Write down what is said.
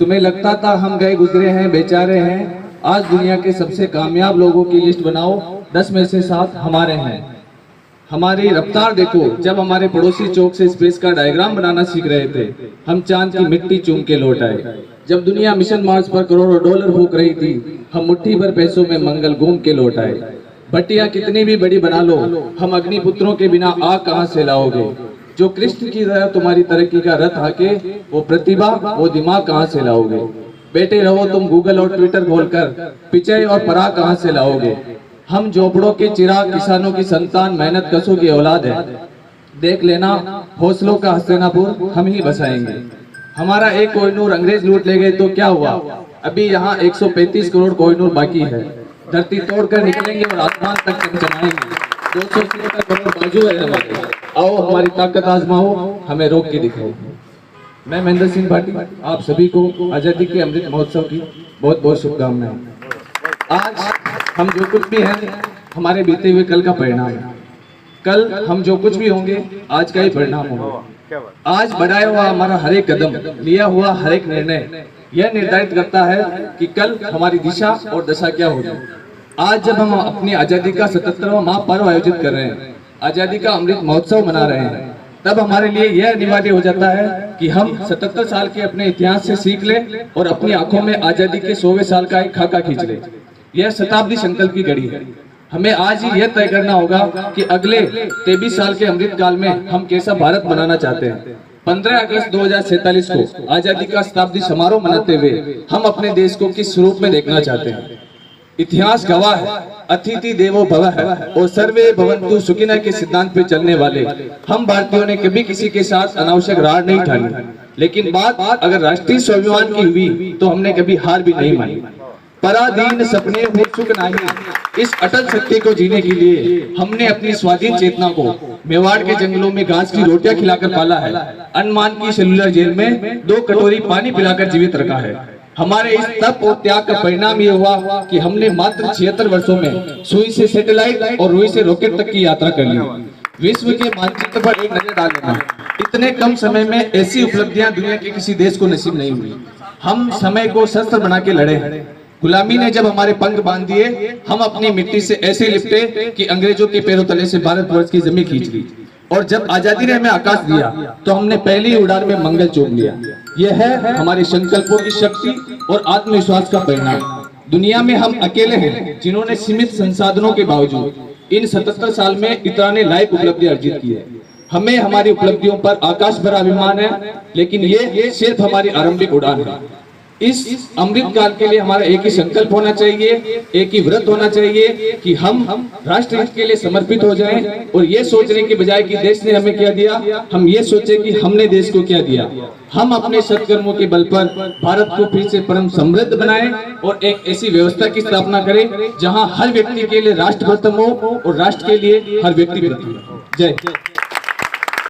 तुम्हें लगता था हम गए गुजरे हैं, बेचारे हैं। आज दुनिया के सबसे कामयाब लोगों की लिस्ट बनाओ, 10 में से 7 हमारे हैं। हमारी रफ्तार देखो, जब हमारे पड़ोसी चौक से स्पेस का डायग्राम बनाना सीख रहे थे, हम चांद की मिट्टी चूम के लौट आए। जब दुनिया मिशन मार्स पर करोड़ों डॉलर फूंक रही थी, हम मुट्ठी भर पैसों में मंगल घूम के लौट आए। भट्टियां कितनी भी बड़ी बना लो, हम अग्निपुत्रों के बिना आग कहां से लाओगे। जो कृष्ण की तरह तुम्हारी तरक्की का रथ हाके, वो प्रतिभा, वो दिमाग कहां से लाओगे। बैठे रहो तुम गूगल और ट्विटर खोलकर, पिचई और पराग कहां से लाओगे। हम झोपड़ों के चिराग, किसानों की संतान, मेहनत कशों की औलाद है। देख लेना, हौसलों का हस्तिनापुर हम ही बसाएंगे। हमारा एक कोहिनूर अंग्रेज लूट ले गए तो क्या हुआ, अभी यहाँ 135 करोड़ कोहिनूर बाकी है। धरती तोड़कर निकलेंगे और आसमान तक चमचमाएंगे। 200 करोड़ बाजू है हमारे, आओ हमारी ताकत आजमाओ, हमें रोक के दिखाओ। मैं महेंद्र सिंह भाटी, आप सभी को आजादी के अमृत महोत्सव की बहुत बहुत शुभकामनाएं। आज हम जो कुछ भी हैं, हमारे बीते हुए कल का परिणाम है। कल हम जो कुछ भी होंगे, आज का ही परिणाम होगा। आज बढ़ाया हुआ हमारा हर एक कदम, लिया हुआ हर एक निर्णय यह निर्धारित करता है कि कल हमारी दिशा और दशा क्या होगी। आज जब हम अपनी आजादी का 77वां महापर्व आयोजित कर रहे हैं, आजादी का अमृत महोत्सव मना रहे हैं, तब हमारे लिए यह अनिवार्य हो जाता है कि हम 77 साल के अपने इतिहास से सीख लें और अपनी आंखों में आजादी के 100वें साल का एक खाका खींच लें। यह शताब्दी संकल्प की घड़ी है। हमें आज ही यह तय करना होगा कि अगले 23 साल के अमृत काल में हम कैसा भारत बनाना चाहते हैं। 15 अगस्त 2047 को आजादी का शताब्दी समारोह मनाते हुए हम अपने देश को किस रूप में देखना चाहते हैं। इतिहास गवाह है, अतिथि देवो भवः है और सर्वे भवन्तु सुखिनः के सिद्धांत पे चलने वाले हम भारतीयों ने कभी किसी के साथ अनावश्यक रार नहीं ठानी। लेकिन बात अगर राष्ट्रीय स्वाभिमान की हुई तो हमने कभी हार भी नहीं मानी। पराधीन सपने हो सुख नहीं, इस अटल सत्य को जीने के लिए हमने अपनी स्वाधीन चेतना को मेवाड़ के जंगलों में घास की रोटियां खिलाकर पाला है। अंडमान की सेलुलर जेल में 2 कटोरी पानी पिलाकर जीवित रखा है। हमारे इस तप और त्याग का परिणाम ये हुआ कि हमने मात्र 76 वर्षों में सुई से सैटेलाइट और रुई से रॉकेट तक की यात्रा कर ली। विश्व के मानचित्र पर एक नजर डाल लेना, इतने कम समय में ऐसी उपलब्धियां दुनिया के किसी देश को नसीब नहीं हुई। हम समय को शस्त्र बना के लड़े हैं। गुलामी ने जब हमारे पंख बांध दिए, हम अपनी मिट्टी से ऐसे लिपटे कि अंग्रेजों के पैरों तले से भारतवर्ष की जमीन खींच ली। और जब आजादी ने हमें आकाश दिया तो हमने पहली उड़ान में मंगल चूम लिया। यह है हमारे संकल्पों की शक्ति और आत्मविश्वास का परिणाम। दुनिया में हम अकेले हैं जिन्होंने सीमित संसाधनों के बावजूद इन 77 साल में इतने लायक उपलब्धि अर्जित की है। हमें हमारी उपलब्धियों पर आकाश भरा अभिमान है, लेकिन ये सिर्फ हमारी आरंभिक उड़ान है। इस अमृत काल के लिए हमारा एक ही संकल्प होना चाहिए, एक ही व्रत होना चाहिए कि हम राष्ट्र हित के लिए समर्पित हो जाएं और ये सोचने के बजाय कि देश ने हमें क्या दिया, हम ये सोचें कि हमने देश को क्या दिया। हम अपने सत्कर्मों के बल पर भारत को फिर से परम समृद्ध बनाएं और एक ऐसी व्यवस्था की स्थापना करें जहां हर व्यक्ति के लिए राष्ट्र प्रथम हो और राष्ट्र के लिए हर व्यक्ति प्रथम। जय।